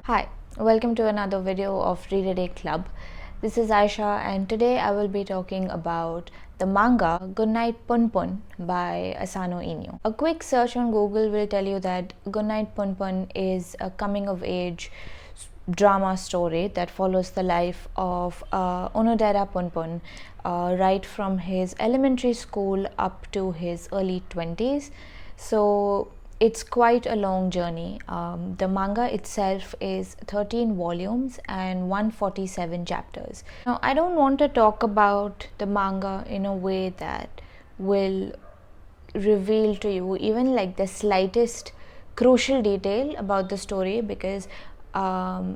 Hi, welcome to another video of Read a Day Club. This is Aisha and today I will be talking about the manga Goodnight Punpun by Asano Inu. A quick search on Google will tell you that Goodnight Punpun is a coming of age drama story that follows the life of Onodera Punpun right from his elementary school up to his early 20s. So it's quite a long journey. The manga itself is 13 volumes and 147 chapters. Now, I don't want to talk about the manga in a way that will reveal to you even like the slightest crucial detail about the story, because I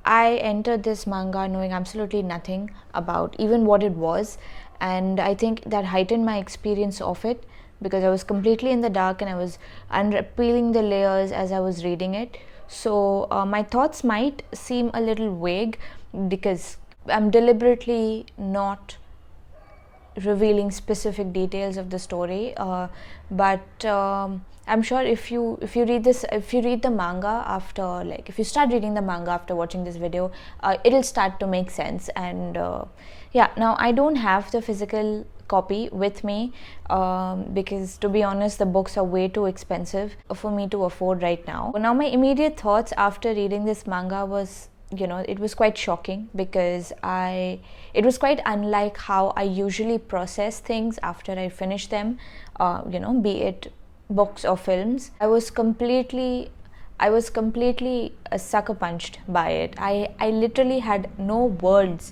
entered this manga knowing absolutely nothing about even what it was, and I think that heightened my experience of it because I was completely in the dark and I was unpeeling the layers as I was reading it. So my thoughts might seem a little vague because I'm deliberately not revealing specific details of the story, but I'm sure if you read the manga after, like, if you start reading the manga after watching this video, it'll start to make sense. And yeah, now I don't have the physical copy with me because, to be honest, the books are way too expensive for me to afford right now. Now my immediate thoughts after reading this manga was, it was quite shocking because it was quite unlike how I usually process things after I finish them, be it books or films. I was completely sucker punched by it. I literally had no words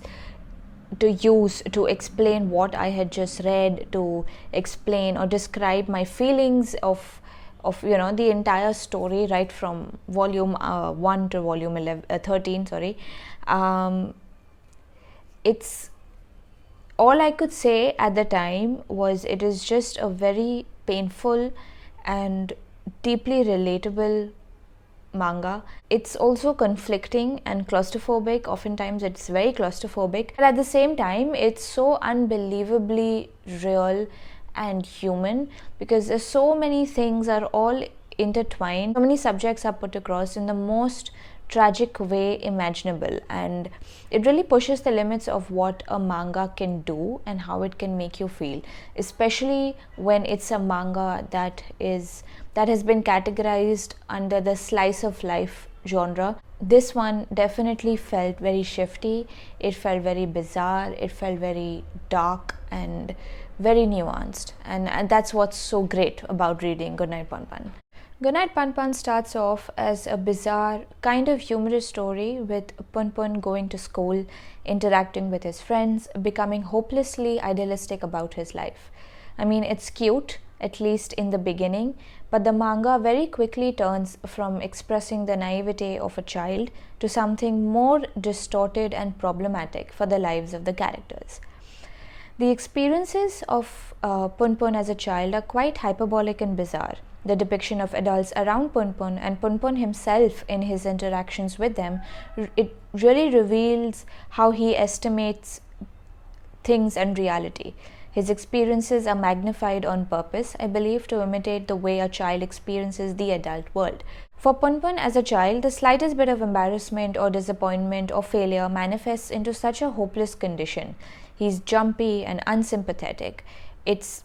to use to explain what I had just read, to explain or describe my feelings of the entire story right from volume 1 to volume 13. It's all I could say at the time was it is just a very painful and deeply relatable manga. It's also conflicting and claustrophobic. Oftentimes it's very claustrophobic, but at the same time it's so unbelievably real and human because there's so many things are all intertwined. So many subjects are put across in the most tragic way imaginable, and it really pushes the limits of what a manga can do and how it can make you feel, especially when it's a manga that has been categorized under the slice of life genre. This one definitely felt very shifty, it felt very bizarre, it felt very dark and very nuanced, and that's what's so great about reading Goodnight Punpun. Goodnight Punpun starts off as a bizarre, kind of humorous story with Punpun going to school, interacting with his friends, becoming hopelessly idealistic about his life. I mean, it's cute, at least in the beginning, but the manga very quickly turns from expressing the naivete of a child to something more distorted and problematic for the lives of the characters. The experiences of Punpun as a child are quite hyperbolic and bizarre. The depiction of adults around Punpun and Punpun himself in his interactions with them, it really reveals how he estimates things and reality. His experiences are magnified on purpose, I believe, to imitate the way a child experiences the adult world. For Punpun as a child, the slightest bit of embarrassment or disappointment or failure manifests into such a hopeless condition. He's jumpy and unsympathetic. It's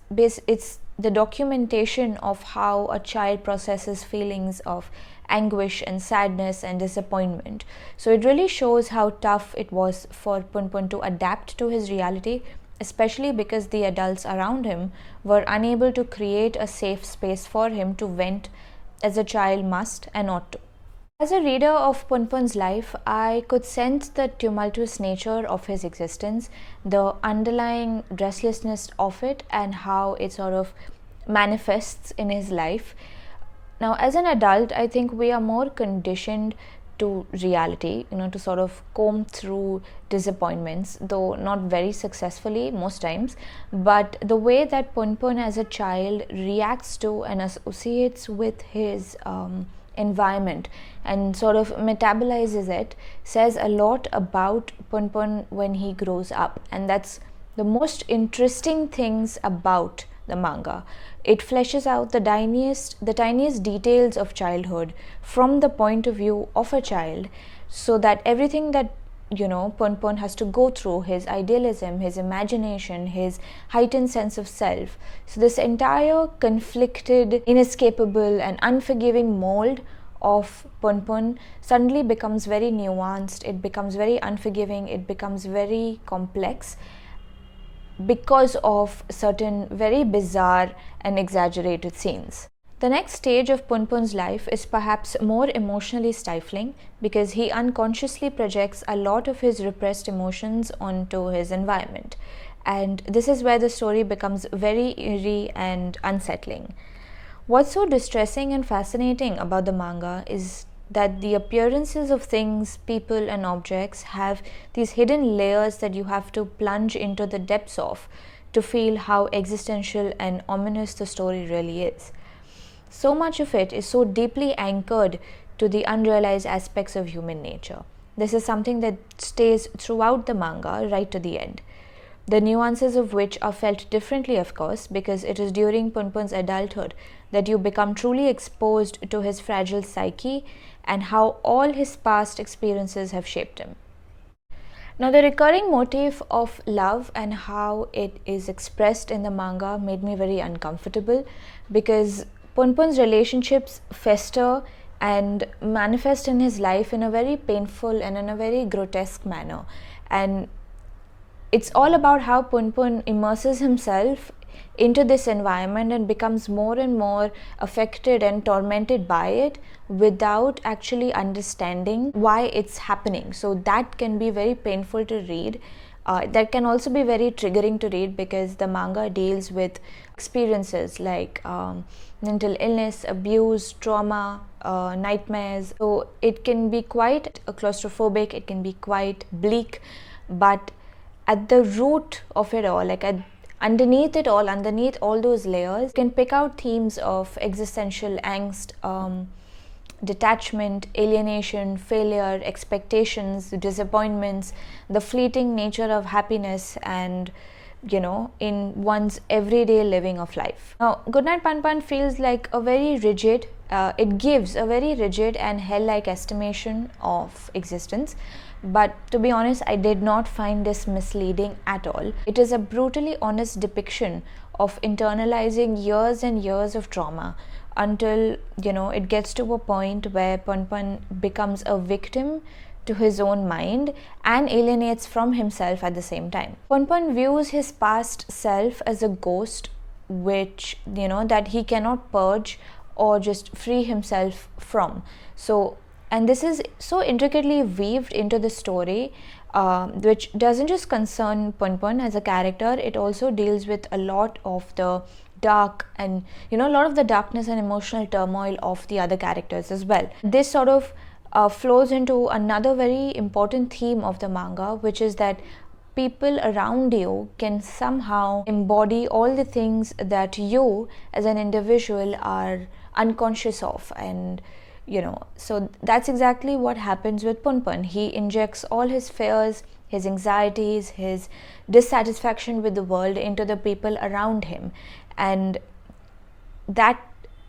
the documentation of how a child processes feelings of anguish and sadness and disappointment. So it really shows how tough it was for Punpun to adapt to his reality, especially because the adults around him were unable to create a safe space for him to vent as a child must and ought to. As a reader of Punpun's life, I could sense the tumultuous nature of his existence, the underlying restlessness of it, and how it sort of manifests in his life. Now, as an adult, I think we are more conditioned to reality, to sort of comb through disappointments, though not very successfully most times. But the way that Punpun as a child reacts to and associates with his environment and sort of metabolizes it says a lot about Punpun when he grows up, and that's the most interesting things about the manga. It fleshes out the tiniest details of childhood from the point of view of a child, so that everything that Ponpon has to go through, his idealism, his imagination, his heightened sense of self. So this entire conflicted, inescapable and unforgiving mold of Ponpon suddenly becomes very nuanced, it becomes very unforgiving, it becomes very complex because of certain very bizarre and exaggerated scenes. The next stage of Ponpon's life is perhaps more emotionally stifling because he unconsciously projects a lot of his repressed emotions onto his environment. And this is where the story becomes very eerie and unsettling. What's so distressing and fascinating about the manga is that the appearances of things, people, and objects have these hidden layers that you have to plunge into the depths of to feel how existential and ominous the story really is. So much of it is so deeply anchored to the unrealized aspects of human nature. This is something that stays throughout the manga right to the end. The nuances of which are felt differently, of course, because it is during Ponpon's adulthood that you become truly exposed to his fragile psyche and how all his past experiences have shaped him. Now, the recurring motif of love and how it is expressed in the manga made me very uncomfortable because Ponpon's relationships fester and manifest in his life in a very painful and in a very grotesque manner. And it's all about how Ponpon immerses himself into this environment and becomes more and more affected and tormented by it without actually understanding why it's happening. So that can be very painful to read. That can also be very triggering to read because the manga deals with experiences like mental illness, abuse, trauma, nightmares. So it can be quite claustrophobic, it can be quite bleak, but at the root of it all, underneath it all, underneath all those layers, you can pick out themes of existential angst, detachment, alienation, failure, expectations, disappointments, the fleeting nature of happiness, and in one's everyday living of life. Now, Goodnight Ponpon feels like a very rigid, it gives a very rigid and hell-like estimation of existence. But to be honest, I did not find this misleading at all. It is a brutally honest depiction of internalizing years and years of trauma until, it gets to a point where Ponpon becomes a victim to his own mind and alienates from himself at the same time. Ponpon views his past self as a ghost which, that he cannot purge or just free himself from. And this is so intricately weaved into the story, which doesn't just concern Ponpon as a character, it also deals with a lot of the dark and, a lot of the darkness and emotional turmoil of the other characters as well. This sort of flows into another very important theme of the manga, which is that people around you can somehow embody all the things that you as an individual are unconscious of. And so that's exactly what happens with Ponpon. He injects all his fears, his anxieties, his dissatisfaction with the world into the people around him, and that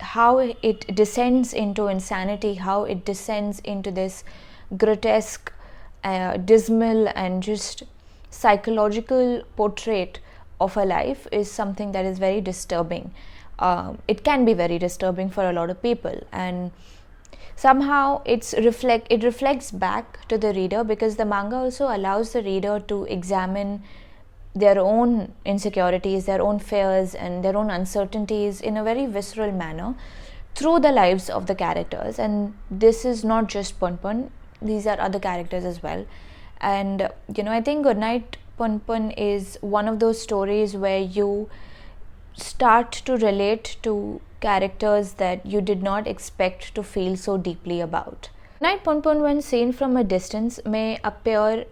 how it descends into insanity, how it descends into this grotesque, dismal and just psychological portrait of a life is something that is very disturbing. It can be very disturbing for a lot of people, and somehow it reflects back to the reader because the manga also allows the reader to examine their own insecurities, their own fears and their own uncertainties in a very visceral manner through the lives of the characters. And this is not just Ponpon, these are other characters as well. And I think Goodnight Ponpon is one of those stories where you start to relate to characters that you did not expect to feel so deeply about. Goodnight Ponpon, when seen from a distance, may appear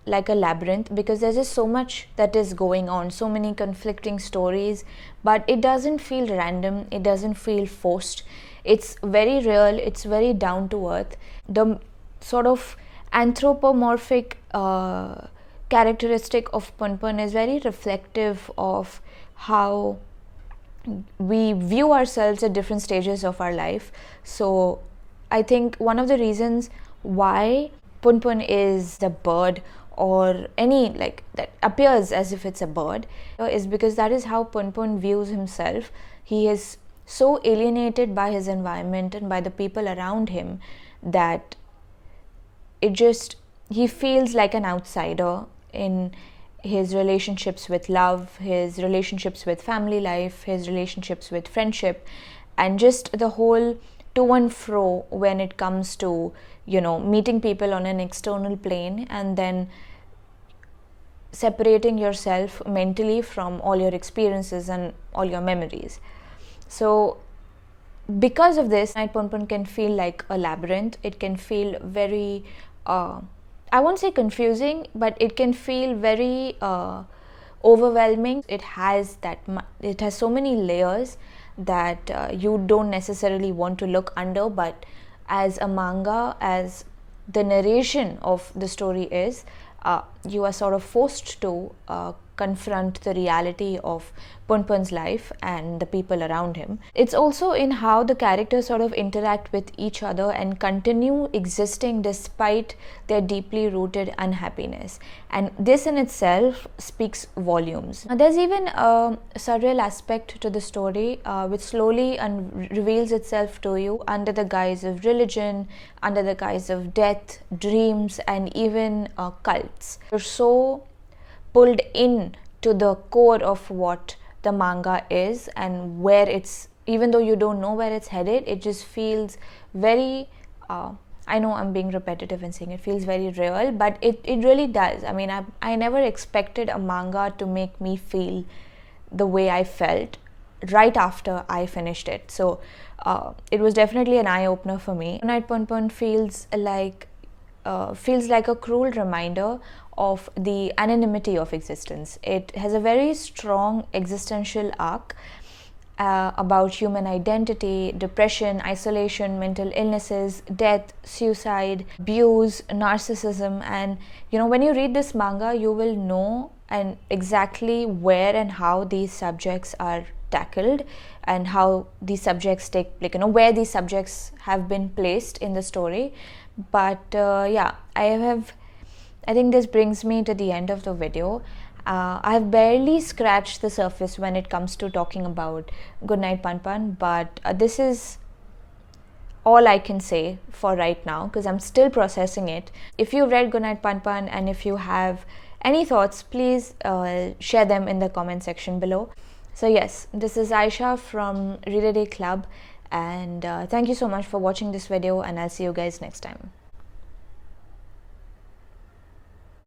like a labyrinth because there's just so much that is going on, so many conflicting stories, but it doesn't feel random, it doesn't feel forced. It's very real, it's very down to earth. The sort of anthropomorphic characteristic of Ponpon is very reflective of how we view ourselves at different stages of our life. So I think one of the reasons why Punpun is the bird, or any like that appears as if it's a bird, is because that is how Punpun views himself. He is so alienated by his environment and by the people around him that he feels like an outsider in his relationships with love, his relationships with family life, his relationships with friendship, and just the whole to and fro when it comes to, meeting people on an external plane and then separating yourself mentally from all your experiences and all your memories. So because of this, Night Punpun can feel like a labyrinth. It can feel very I won't say confusing, but it can feel very overwhelming. It has so many layers that you don't necessarily want to look under, but as a manga, as the narration of the story is, you are sort of forced to confront the reality of Punpun's life and the people around him. It's also in how the characters sort of interact with each other and continue existing despite their deeply rooted unhappiness. And this in itself speaks volumes. Now, there's even a surreal aspect to the story which slowly reveals itself to you under the guise of religion, under the guise of death, dreams, and even cults. You're so pulled in to the core of what the manga is and where it's, even though you don't know where it's headed, it just feels very I know I'm being repetitive and saying it feels very real, but it really does. I mean, I never expected a manga to make me feel the way I felt right after I finished it. So it was definitely an eye-opener for me. Night Punpun feels like a cruel reminder of the anonymity of existence. It has a very strong existential arc about human identity, depression, isolation, mental illnesses, death, suicide, abuse, narcissism. And when you read this manga, you will know and exactly where and how these subjects are tackled and how these subjects where these subjects have been placed in the story. But yeah, I think this brings me to the end of the video. I've barely scratched the surface when it comes to talking about Goodnight Punpun, but this is all I can say for right now because I'm still processing it. If you read Goodnight Punpun and if you have any thoughts, please share them in the comment section below. So yes, this is Aisha from Read A Day Club, and thank you so much for watching this video, and I'll see you guys next time.